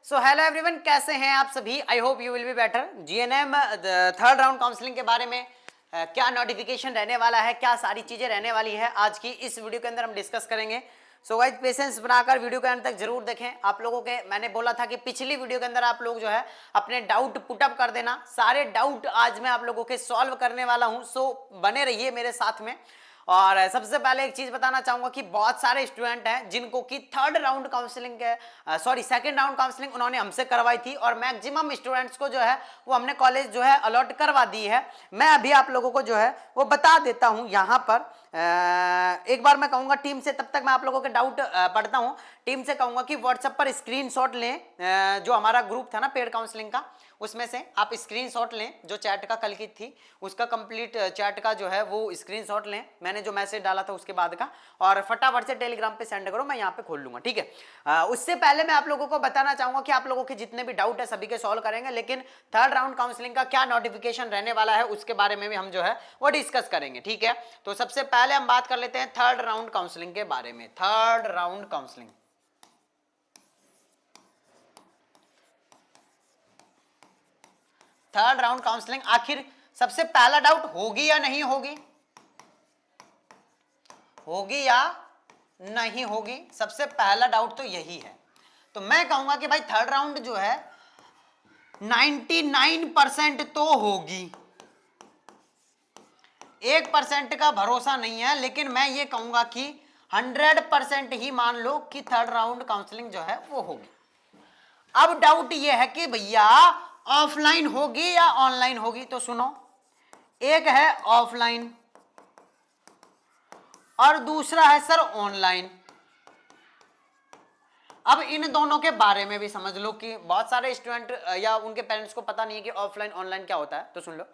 So hello everyone, कैसे हैं आप सभी। I hope you will be better. GNM third round counselling के बारे में क्या नोटिफिकेशन रहने वाला है, क्या सारी चीजें रहने वाली है, आज की इस वीडियो के अंदर हम डिस्कस करेंगे। सो गाइस, पेशेंस बनाकर वीडियो के अंत तक जरूर देखें। आप लोगों के मैंने बोला था कि पिछली वीडियो के अंदर आप लोग जो है अपने डाउट पुटअप कर देना। सारे डाउट आज मैं आप लोगों के सॉल्व करने वाला हूं, सो बने रहिए मेरे साथ में। और सबसे पहले एक चीज बताना चाहूंगा कि बहुत सारे स्टूडेंट हैं जिनको कि थर्ड राउंड काउंसलिंग के सेकंड राउंड काउंसलिंग उन्होंने हमसे करवाई थी, और मैक्सिमम स्टूडेंट्स को जो है वो हमने कॉलेज जो है अलॉट करवा दी है। मैं अभी आप लोगों को जो है वो बता देता हूं यहाँ पर। एक बार मैं कहूंगा टीम से, तब तक मैं आप लोगों के डाउट पढ़ता हूं। टीम से कहूंगा कि व्हाट्सएप पर स्क्रीनशॉट लें। जो हमारा ग्रुप था ना पेड काउंसलिंग का, उसमें से आप स्क्रीनशॉट लें। जो चैट का कल की थी उसका कंप्लीट चैट का जो है वो स्क्रीनशॉट लें, मैंने जो मैसेज डाला था उसके बाद का, और फटाफट से टेलीग्राम पे सेंड करो, मैं यहाँ पे खोल लूंगा, ठीक है। उससे पहले मैं आप लोगों को बताना चाहूंगा कि आप लोगों के जितने भी डाउट है सभी के सॉल्व करेंगे, लेकिन थर्ड राउंड काउंसलिंग का क्या नोटिफिकेशन रहने वाला है उसके बारे में भी हम जो है वो डिस्कस करेंगे, ठीक है। तो सबसे पहले हम बात कर लेते हैं थर्ड राउंड काउंसलिंग के बारे में। Third round counselling, third round counselling, आखिर सबसे पहला डाउट होगी या नहीं होगी, होगी या नहीं होगी, सबसे पहला डाउट तो यही है। तो मैं कहूंगा कि भाई थर्ड राउंड जो है 99% तो होगी, 1% का भरोसा नहीं है, लेकिन मैं ये कहूंगा कि 100% ही मान लो कि थर्ड राउंड काउंसलिंग जो है वो होगी। अब डाउट ये है कि भैया ऑफलाइन होगी या ऑनलाइन होगी। तो सुनो, एक है ऑफलाइन और दूसरा है सर ऑनलाइन। अब इन दोनों के बारे में भी समझ लो कि बहुत सारे स्टूडेंट या उनके पेरेंट्स को पता नहीं है कि ऑफलाइन ऑनलाइन क्या होता है। तो सुन लो,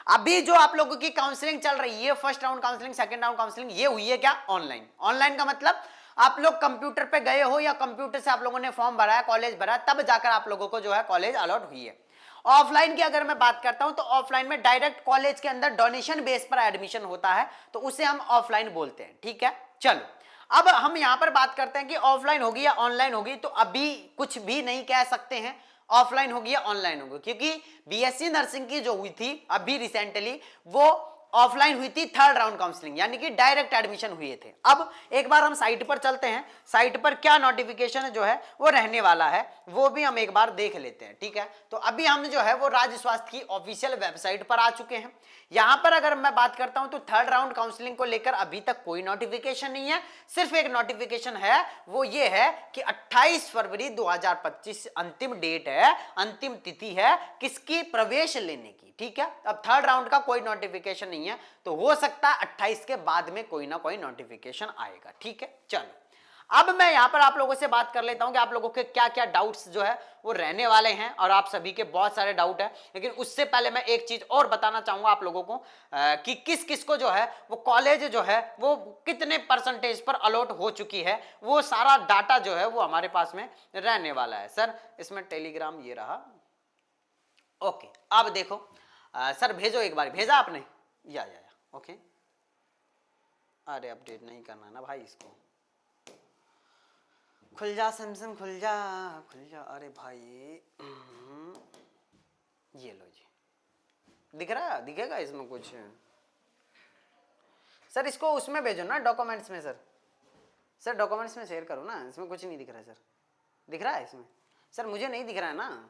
अभी जो आप लोगों की काउंसलिंग चल रही है, first round counselling, second round counselling, ये हुई है क्या ऑनलाइन। ऑनलाइन का मतलब आप लोग कंप्यूटर पे गए हो या कंप्यूटर से आप लोगों ने फॉर्म भरा है, कॉलेज भरा, तब जाकर आप लोगों को जो है कॉलेज अलॉट हुई है। ऑफलाइन की अगर मैं बात करता हूं तो ऑफलाइन में डायरेक्ट कॉलेज के अंदर डोनेशन बेस पर एडमिशन होता है, तो उसे हम ऑफलाइन बोलते हैं, ठीक है। चलो, अब हम यहां पर बात करते हैं कि ऑफलाइन होगी या ऑनलाइन होगी। तो अभी कुछ भी नहीं कह सकते हैं ऑफलाइन होगी या ऑनलाइन होगी, क्योंकि बीएससी नर्सिंग की जो हुई थी अभी रिसेंटली वो ऑफलाइन हुई थी, थर्ड राउंड काउंसलिंग, यानी कि डायरेक्ट एडमिशन हुए थे। अब एक बार हम साइट पर चलते हैं, साइट पर क्या नोटिफिकेशन जो है वो रहने वाला है वो भी हम एक बार देख लेते हैं, ठीक है। तो अभी हम जो है वो राज्य स्वास्थ्य की ऑफिशियल वेबसाइट पर आ चुके हैं। यहां पर अगर मैं बात करता हूं तो थर्ड राउंड काउंसलिंग को लेकर अभी तक कोई नोटिफिकेशन नहीं है। सिर्फ एक नोटिफिकेशन है, वो ये है कि 28 फरवरी 2025 अंतिम डेट है, अंतिम तिथि है किसकी, प्रवेश लेने की, ठीक है। अब थर्ड राउंड का कोई नोटिफिकेशन नहीं है, तो हो सकता है 28 के बाद में कोई ना कोई नोटिफिकेशन आएगा, ठीक है। चलो, अब मैं यहां पर आप लोगों से बात कर लेता हूं कि आप लोगों के क्या क्या डाउट्स जो है वो रहने वाले हैं, और आप सभी के बहुत सारे डाउट है। लेकिन उससे पहले मैं एक चीज और बताना चाहूंगा आप लोगों को कि किस किस को जो है वो कॉलेज जो है वो कितने परसेंटेज पर अलॉट हो चुकी है, वो सारा डाटा जो है वो हमारे पास में रहने वाला है। सर इसमें टेलीग्राम ये रहा, ओके। अब देखो सर भेजो, एक बार भेजा आपने, या ओके। अरे अपडेट नहीं करना ना भाई, इसको खुल जा सैमसंग, खुल जा खुल जा। अरे भाई ये लो जी, दिख रहा है, दिखेगा इसमें कुछ। सर इसको उसमें भेजो ना, डॉक्यूमेंट्स में। सर डॉक्यूमेंट्स में शेयर करो ना, इसमें कुछ नहीं दिख रहा है। सर दिख रहा है इसमें? सर मुझे नहीं दिख रहा है ना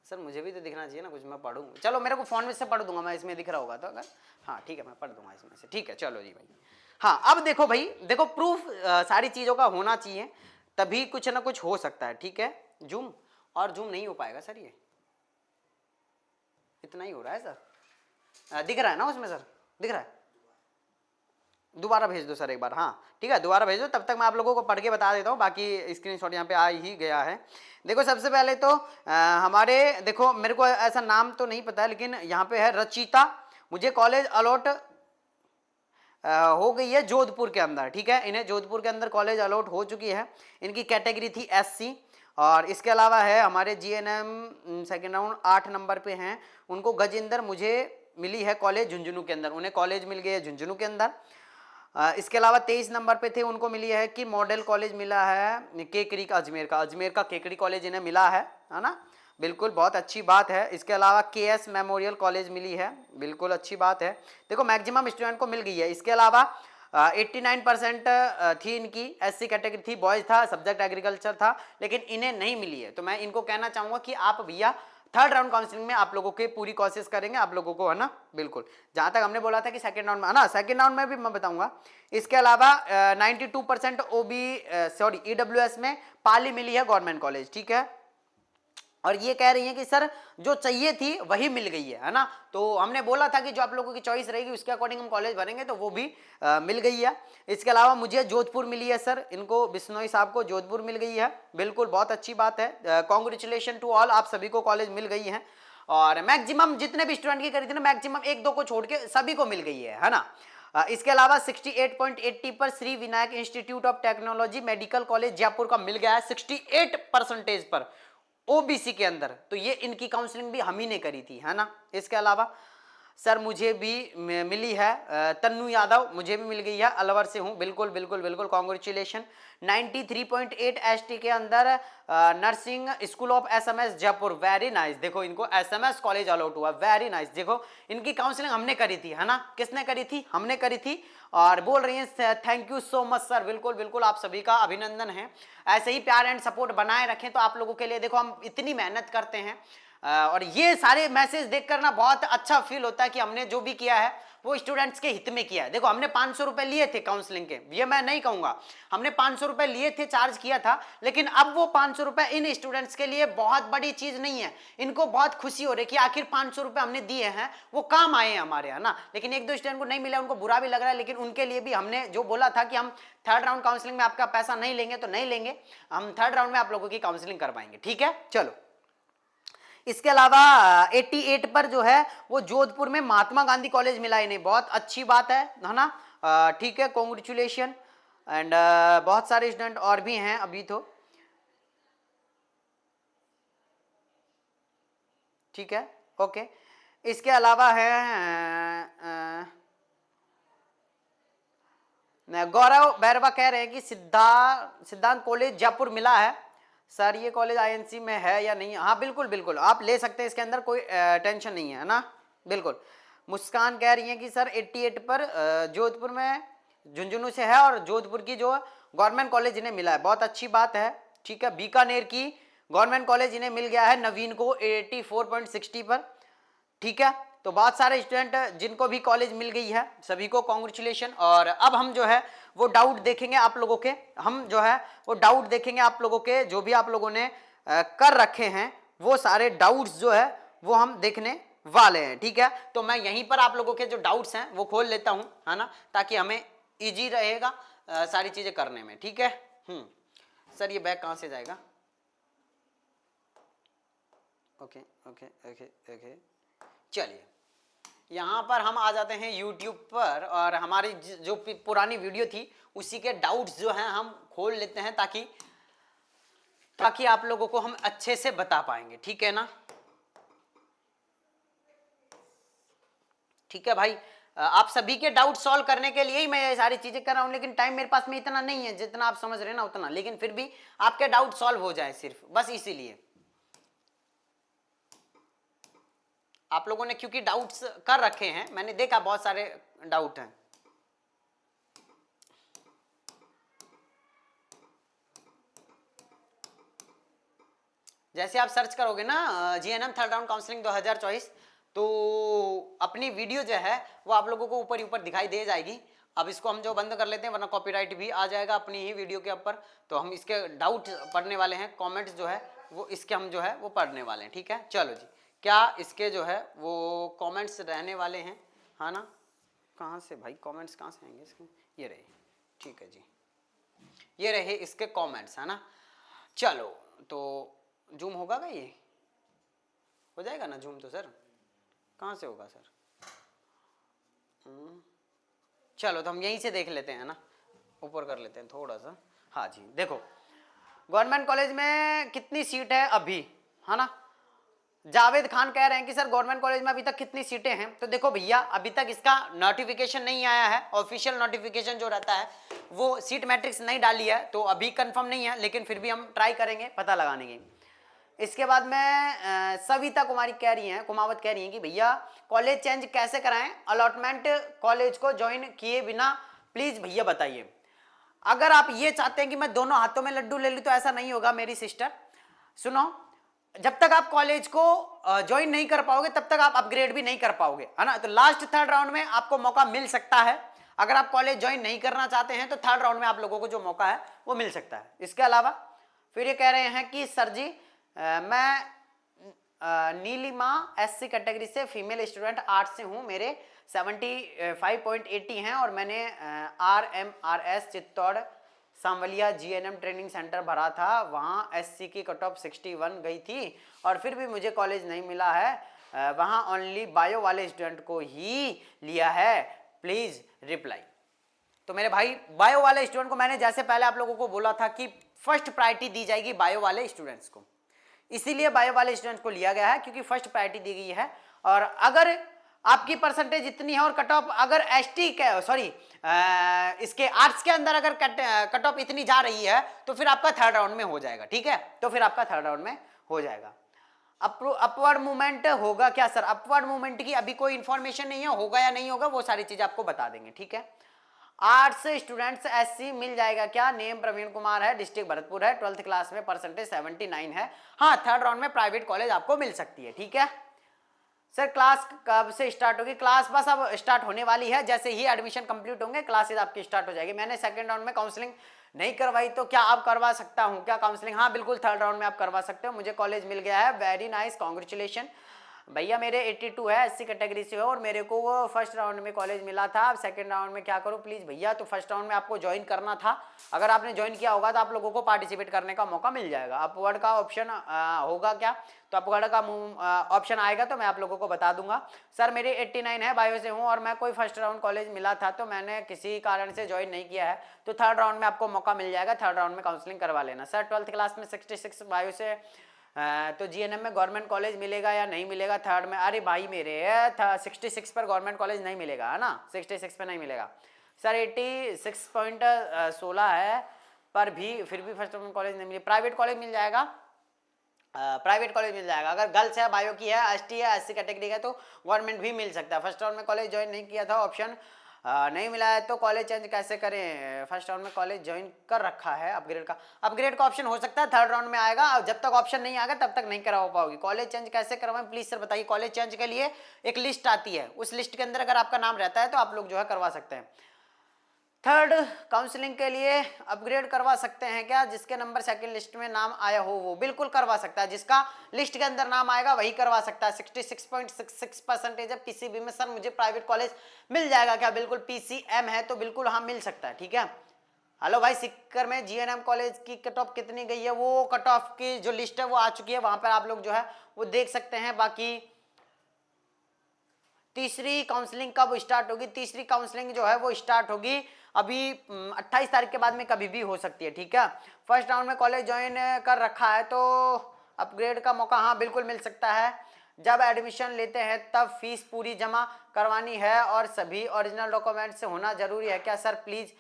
सर, मुझे भी तो दिखना चाहिए ना कुछ, मैं पढ़ूँ। चलो मेरे को फोन में से पढ़ दूंगा मैं, इसमें दिख रहा होगा तो अगर, हाँ ठीक है मैं पढ़ दूंगा इसमें से, ठीक है। चलो जी भाई, हाँ अब देखो भाई, देखो प्रूफ सारी चीज़ों का होना चाहिए, तभी कुछ ना कुछ हो सकता है, ठीक है। जूम और जूम नहीं हो पाएगा सर, ये इतना ही हो रहा है सर। दिख रहा है ना उसमें सर, दिख रहा है? दोबारा भेज दो सर एक बार, हाँ ठीक है दोबारा भेज दो, तब तक मैं आप लोगों को पढ़ के बता देता हूँ, बाकी स्क्रीनशॉट यहाँ पे आ ही गया है। देखो सबसे पहले तो हमारे, देखो मेरे को ऐसा नाम तो नहीं पता है, लेकिन यहाँ पे है रचिता, मुझे कॉलेज अलॉट हो गई है जोधपुर के अंदर, ठीक है। इन्हें जोधपुर के अंदर कॉलेज अलॉट हो चुकी है, इनकी कैटेगरी थी एससी। और इसके अलावा है हमारे जीएनएम सेकेंड राउंड 8 नंबर पे हैं, उनको गजेंद्र मुझे मिली है कॉलेज झुंझुनू के अंदर, उन्हें कॉलेज मिल गई है झुंझुनू के अंदर। इसके अलावा 23 नंबर पे थे, उनको मिली है कि मॉडल कॉलेज मिला है केकरी का, अजमेर का केकरी कॉलेज इन्हें मिला है ना, बिल्कुल बहुत अच्छी बात है। इसके अलावा केएस मेमोरियल कॉलेज मिली है, बिल्कुल अच्छी बात है। देखो मैक्सिमम स्टूडेंट को मिल गई है। इसके अलावा 89% थी इनकी, एससी कैटेगरी थी, बॉयज था, सब्जेक्ट एग्रीकल्चर था, लेकिन इन्हें नहीं मिली है। तो मैं इनको कहना चाहूंगा कि आप भैया थर्ड राउंड काउंसलिंग में आप लोगों के पूरी कोशिश करेंगे आप लोगों को, है ना, बिल्कुल। जहां तक हमने बोला था कि सेकंड राउंड में, है ना, सेकंड राउंड में भी मैं बताऊंगा। इसके अलावा 92% ईडब्ल्यूएस में पाली मिली है गवर्नमेंट कॉलेज, ठीक है। और ये कह रही हैं कि सर जो चाहिए थी वही मिल गई है ना। तो हमने बोला था कि जो आप लोगों की चॉइस रहेगी उसके अकॉर्डिंग हम कॉलेज भरेंगे, तो वो भी मिल गई है। इसके अलावा मुझे जोधपुर मिली है सर, इनको बिश्नोई साहब को जोधपुर मिल गई है, बिल्कुल बहुत अच्छी बात है। कॉन्ग्रेचुलेशन टू ऑल, आप सभी को कॉलेज मिल गई है। और मैक्सिमम जितने भी स्टूडेंट की करी थी ना, मैक्सिमम एक दो को छोड़ के सभी को मिल गई है ना। इसके अलावा 68.80 पर Shri Vinayak institute of technology medical college Jaipur का मिल गया है 68% पर ओबीसी के अंदर। तो ये इनकी काउंसलिंग भी हम ही ने करी थी, है ना। इसके अलावा सर मुझे भी मिली है तन्नू यादव, मुझे भी मिल गई है, अलवर से हूँ, बिल्कुल बिल्कुल बिल्कुल कॉन्ग्रेचुलेशन। 93.8 एसटी के अंदर nursing school of SMS Jaipur, very nice. देखो इनको एसएमएस कॉलेज अलॉट हुआ, वेरी नाइस। देखो इनकी काउंसलिंग हमने करी थी, है ना, किसने करी थी, हमने करी थी। और बोल रही हैं thank you so much sir, बिल्कुल बिल्कुल आप सभी का अभिनंदन है। ऐसे ही प्यार एंड सपोर्ट बनाए रखें तो आप लोगों के लिए, देखो हम इतनी मेहनत करते हैं और ये सारे मैसेज देखकर ना बहुत अच्छा फील होता है कि हमने जो भी किया है वो स्टूडेंट्स के हित में किया है। देखो हमने 500 रुपए लिए थे काउंसलिंग के, ये मैं नहीं कहूंगा, हमने 500 रुपए लिए थे, चार्ज किया था, लेकिन अब वो 500 रुपए इन स्टूडेंट्स के लिए बहुत बड़ी चीज नहीं है। इनको बहुत खुशी हो रही है कि आखिर 500 रुपए हमने दिए हैं वो काम आए हैं हमारे, है ना। लेकिन एक दो स्टूडेंट को नहीं मिला, उनको बुरा भी लग रहा है, लेकिन उनके लिए भी हमने जो बोला था कि हम थर्ड राउंड काउंसलिंग में आपका पैसा नहीं लेंगे, तो नहीं लेंगे, हम थर्ड राउंड में आप लोगों की काउंसलिंग करवाएंगे, ठीक है। चलो इसके अलावा 88 पर जो है वो जोधपुर में महात्मा गांधी कॉलेज मिला इन्हें, बहुत अच्छी बात है ना, ठीक है, कॉन्ग्रेचुलेशन। एंड बहुत सारे स्टूडेंट और भी हैं अभी तो, ठीक है, ओके। इसके अलावा है गौरव बैरवा कह रहे हैं कि सिद्धांत कॉलेज जयपुर मिला है सर, ये कॉलेज आईएनसी में है या नहीं। हाँ बिल्कुल बिल्कुल आप ले सकते हैं, इसके अंदर कोई टेंशन नहीं है ना, बिल्कुल। मुस्कान कह रही है कि सर 88 पर जोधपुर में झुंझुनू से है और जोधपुर की जो गवर्नमेंट कॉलेज इन्हें मिला है, बहुत अच्छी बात है, ठीक है। बीकानेर की गवर्नमेंट कॉलेज इन्हें मिल गया है नवीन को 84.60 पर, ठीक है। तो बहुत सारे स्टूडेंट जिनको भी कॉलेज मिल गई है सभी को कॉन्ग्रेचुलेशन। और अब हम जो है वो डाउट देखेंगे आप लोगों के, हम जो है वो डाउट देखेंगे आप लोगों के, जो भी आप लोगों ने कर रखे हैं वो सारे डाउट्स जो है वो हम देखने वाले हैं, ठीक है। तो मैं यहीं पर आप लोगों के जो डाउट्स हैं वो खोल लेता हूं, है ना, ताकि हमें इजी रहेगा सारी चीजें करने में, ठीक है। सर ये बैग कहां से जाएगा, ओके ओके ओके ओके। चलिए यहाँ पर हम आ जाते हैं YouTube पर और हमारी जो पुरानी वीडियो थी उसी के डाउट्स जो हैं हम खोल लेते हैं, ताकि आप लोगों को हम अच्छे से बता पाएंगे, ठीक है ना। ठीक है भाई, आप सभी के डाउट सॉल्व करने के लिए ही मैं ये सारी चीजें कर रहा हूं, लेकिन टाइम मेरे पास में इतना नहीं है जितना आप समझ रहे हैं ना उतना, लेकिन फिर भी आपके डाउट सॉल्व हो जाए सिर्फ बस इसीलिए। आप लोगों ने क्योंकि डाउट्स कर रखे हैं, मैंने देखा बहुत सारे डाउट हैं। जैसे आप सर्च करोगे ना जीएनएम थर्ड राउंड काउंसलिंग 2024, तो अपनी वीडियो जो है वो आप लोगों को ऊपर ही ऊपर दिखाई दे जाएगी। अब इसको हम जो बंद कर लेते हैं वरना कॉपीराइट भी आ जाएगा अपनी ही वीडियो के ऊपर। तो हम इसके डाउट पढ़ने वाले हैं, कमेंट्स जो है वो इसके हम जो है वो पढ़ने वाले हैं, ठीक है। चलो जी, क्या इसके जो है वो कमेंट्स रहने वाले हैं, है ना। कहाँ से भाई कमेंट्स कहाँ से आएंगे इसके, ये रहे, ठीक है जी, ये रहे इसके कमेंट्स, है ना। चलो तो जूम होगा क्या, ये हो जाएगा ना जूम, तो सर कहाँ से होगा सर, चलो तो हम यहीं से देख लेते हैं ना, ऊपर कर लेते हैं थोड़ा सा। हाँ जी देखो, गवर्नमेंट कॉलेज में कितनी सीट है अभी, है ना, जावेद खान कह रहे हैं कि सर गवर्नमेंट कॉलेज में अभी तक कितनी सीटें हैं। तो देखो भैया, अभी तक इसका नोटिफिकेशन नहीं आया है, ऑफिशियल नोटिफिकेशन जो रहता है वो सीट मैट्रिक्स नहीं डाली है, तो अभी कंफर्म नहीं है, लेकिन फिर भी हम ट्राई करेंगे पता लगाने की। इसके बाद में सविता कुमारी कह रही हैं, कुमावत कह रही हैं कि भैया कॉलेज चेंज कैसे कराएं, अलॉटमेंट कॉलेज को ज्वाइन किए बिना, प्लीज भैया बताइए। अगर आप ये चाहते हैं कि मैं दोनों हाथों में लड्डू ले लूं तो ऐसा नहीं होगा मेरी सिस्टर। सुनो, जब तक आप कॉलेज को ज्वाइन नहीं कर पाओगे तब तक आप अपग्रेड भी नहीं कर पाओगे, है ना। तो लास्ट थर्ड राउंड में आपको मौका मिल सकता है। अगर आप कॉलेज ज्वाइन नहीं करना चाहते हैं तो थर्ड राउंड में आप लोगों को जो मौका है वो मिल सकता है। इसके अलावा फिर ये कह रहे हैं कि सर जी मैं नीलिमा एससी कैटेगरी से फीमेल स्टूडेंट आर्ट्स से हूँ, मेरे 75.80 हैं और मैंने RMRS Chittor Sanwaliya GNM training centre भरा था, वहाँ SC की कट ऑफ 61 गई थी और फिर भी मुझे कॉलेज नहीं मिला है, वहाँ ओनली बायो वाले स्टूडेंट को ही लिया है, प्लीज़ रिप्लाई। तो मेरे भाई, बायो वाले स्टूडेंट को मैंने जैसे पहले आप लोगों को बोला था कि फर्स्ट प्रायोरिटी दी जाएगी बायो वाले स्टूडेंट्स को, इसीलिए बायो वाले स्टूडेंट्स को लिया गया है क्योंकि फर्स्ट प्रायोरिटी दी गई है। और अगर आपकी परसेंटेज इतनी है और कट ऑफ अगर एसटी के सॉरी इसके आर्ट्स के अंदर अगर कट ऑफ इतनी जा रही है तो फिर आपका थर्ड राउंड में हो जाएगा, ठीक है। तो फिर आपका थर्ड राउंड में हो जाएगा। अपवर्ड मूवमेंट होगा क्या सर? अपवर्ड मूवमेंट की अभी कोई इंफॉर्मेशन नहीं है, होगा या नहीं होगा वो सारी चीज आपको बता देंगे, ठीक है। आर्ट्स स्टूडेंट्स SC मिल जाएगा क्या? नेम प्रवीण कुमार है, डिस्ट्रिक्ट भरतपुर है, 12th क्लास में परसेंटेज 79 है। हाँ, थर्ड राउंड में प्राइवेट कॉलेज आपको मिल सकती है, ठीक है। सर क्लास कब से स्टार्ट होगी? क्लास बस अब स्टार्ट होने वाली है, जैसे ही एडमिशन कंप्लीट होंगे क्लासेज आपकी स्टार्ट हो जाएगी। मैंने सेकंड राउंड में काउंसलिंग नहीं करवाई तो क्या आप करवा सकता हूँ क्या काउंसलिंग? हाँ बिल्कुल, थर्ड राउंड में आप करवा सकते हो। मुझे कॉलेज मिल गया है, वेरी नाइस, कॉन्ग्रेचुलेशन भैया। मेरे 82 है, SC कैटेगरी से हो और मेरे को वो फर्स्ट राउंड में कॉलेज मिला था। अब सेकंड राउंड में क्या करूँ प्लीज़ भैया? तो फर्स्ट राउंड में आपको ज्वाइन करना था, अगर आपने ज्वाइन किया होगा तो आप लोगों को पार्टिसिपेट करने का मौका मिल जाएगा। अपवर्ड का ऑप्शन होगा क्या? तो अपवर्ड का ऑप्शन आएगा तो मैं आप लोगों को बता दूंगा। सर मेरे 89 है, बायो से हूँ और मैं कोई फर्स्ट राउंड कॉलेज मिला था तो मैंने किसी कारण से ज्वाइन नहीं किया है, तो थर्ड राउंड में आपको मौका मिल जाएगा, थर्ड राउंड में काउंसलिंग करवा लेना। सर 12th क्लास में 66 बायो से तो GNM में गवर्नमेंट कॉलेज मिलेगा या नहीं मिलेगा थर्ड में? अरे भाई मेरे 66 पर गवर्नमेंट कॉलेज नहीं मिलेगा, है ना, 66 पर नहीं मिलेगा। सर 86.16 है पर भी फिर भी फर्स्ट कॉलेज नहीं मिले, प्राइवेट कॉलेज मिल जाएगा, प्राइवेट कॉलेज मिल जाएगा। अगर गर्ल्स है, बायो की है, ST है, SC कैटेगरी का, तो गवर्नमेंट भी मिल सकता है। फर्स्ट राउंड में कॉलेज ज्वाइन नहीं किया था, ऑप्शन नहीं मिला है तो कॉलेज चेंज कैसे करें? फर्स्ट राउंड में कॉलेज ज्वाइन कर रखा है, अपग्रेड का ऑप्शन हो सकता है थर्ड राउंड में आएगा, और जब तक ऑप्शन नहीं आएगा तब तक नहीं करवा पाओगी। कॉलेज चेंज कैसे करवाएं प्लीज सर बताइए। कॉलेज चेंज के लिए एक लिस्ट आती है, उस लिस्ट के अंदर अगर आपका नाम रहता है तो आप लोग जो है करवा सकते हैं। थर्ड काउंसलिंग के लिए अपग्रेड करवा सकते हैं क्या? जिसके नंबर सेकंड लिस्ट में नाम आया हो वो बिल्कुल करवा सकता है, जिसका लिस्ट के अंदर नाम आएगा वही करवा सकता है। 66.66% है PCB में। सर मुझे प्राइवेट कॉलेज मिल जाएगा क्या? बिल्कुल PCM है तो बिल्कुल हाँ मिल सकता है, ठीक है। हेलो भाई, सिक्कर में GNM कॉलेज की कट ऑफ कितनी गई है? वो कट ऑफ की जो लिस्ट है वो आ चुकी है, वहां पर आप लोग जो है वो देख सकते हैं। बाकी तीसरी काउंसलिंग कब स्टार्ट होगी? तीसरी काउंसलिंग जो है वो स्टार्ट होगी अभी 28 तारीख के बाद में, कभी भी हो सकती है, ठीक है। फर्स्ट राउंड में कॉलेज ज्वाइन कर रखा है तो अपग्रेड का मौका हाँ बिल्कुल मिल सकता है। जब एडमिशन लेते हैं तब फीस पूरी जमा करवानी है और सभी ओरिजिनल डॉक्यूमेंट से होना जरूरी है क्या? सर प्लीज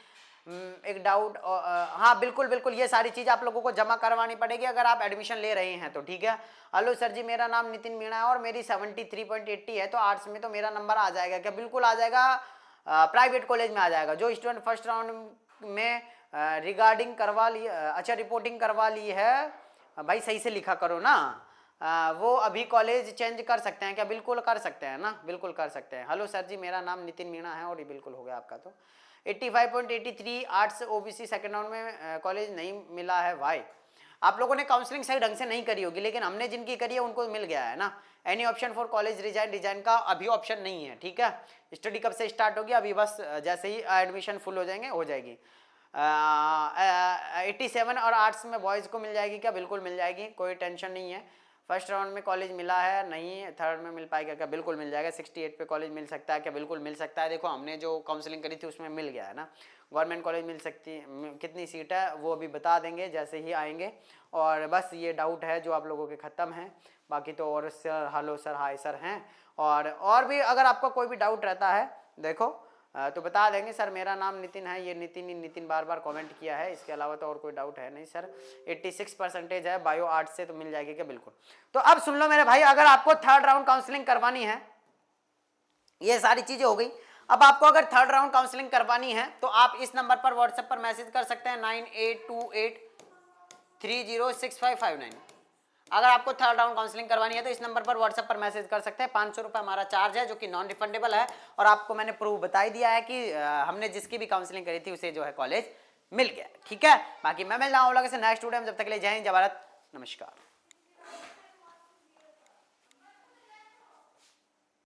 एक डाउट। हाँ बिल्कुल बिल्कुल, ये सारी चीज़ आप लोगों को जमा करवानी पड़ेगी अगर आप एडमिशन ले रहे हैं तो, ठीक है। हेलो सर जी, मेरा नाम नितिन मीणा है और मेरी 73.80 है, तो आर्ट्स में तो मेरा नंबर आ जाएगा क्या? बिल्कुल आ जाएगा, प्राइवेट कॉलेज में आ जाएगा। जो स्टूडेंट फर्स्ट राउंड में रिगार्डिंग करवा ली, अच्छा रिपोर्टिंग करवा ली है, भाई सही से लिखा करो ना, वो अभी कॉलेज चेंज कर सकते हैं क्या? बिल्कुल कर सकते हैं ना, बिल्कुल कर सकते हैं। हेलो सर जी, मेरा नाम नितिन मीणा है और ये बिल्कुल हो गया आपका। तो 85.83 आर्ट्स OBC सेकेंड राउंड में कॉलेज नहीं मिला है, भाई आप लोगों ने काउंसलिंग सही ढंग से नहीं करी होगी, लेकिन हमने जिनकी करी है उनको मिल गया है ना। Any option for college design का अभी ऑप्शन नहीं है, ठीक है। स्टडी कब से स्टार्ट होगी? अभी बस जैसे ही एडमिशन फुल हो जाएंगे हो जाएगी। 87 और आर्ट्स में बॉयज़ को मिल जाएगी क्या? बिल्कुल मिल जाएगी, कोई टेंशन नहीं है। फर्स्ट राउंड में कॉलेज मिला है नहीं, थर्ड में मिल पाएगा क्या? बिल्कुल मिल जाएगा। 68 पे कॉलेज मिल सकता है क्या? बिल्कुल मिल सकता है। देखो हमने जो काउंसलिंग करी थी उसमें मिल गया है ना। गवर्नमेंट कॉलेज मिल सकती, कितनी सीट है वो अभी बता देंगे जैसे ही आएंगे। और बस ये डाउट है जो आप लोगों के ख़त्म हैं, बाकी तो और sir hello sir hi sir हैं। और भी अगर आपका कोई भी डाउट रहता है देखो तो बता देंगे सर मेरा नाम नितिन है, ये नितिन ही नितिन बार बार कमेंट किया है, इसके अलावा तो और कोई डाउट है नहीं सर। 86% है बायो आर्ट्स से, तो मिल जाएगी क्या? बिल्कुल। तो अब सुन लो मेरे भाई, अगर आपको थर्ड राउंड काउंसलिंग करवानी है, ये सारी चीजें हो गई। अब आपको अगर थर्ड राउंड काउंसलिंग करवानी है तो आप इस नंबर पर व्हाट्सएप पर मैसेज कर सकते हैं 9828306559। अगर आपको थर्ड राउंड काउंसलिंग करवानी है तो इस नंबर पर व्हाट्सएप पर मैसेज कर सकते हैं। 500 रुपये हमारा चार्ज है जो कि नॉन रिफंडेबल है। और आपको मैंने प्रूफ बता ही दिया है कि हमने जिसकी भी काउंसलिंग करी थी उसे जो है कॉलेज मिल गया। ठीक है, बाकी मैं मिल रहा हूँ लोगों से नेक्स्ट वीडियो में। जब तक के लिए जय हिंद, जय भारत, नमस्कार।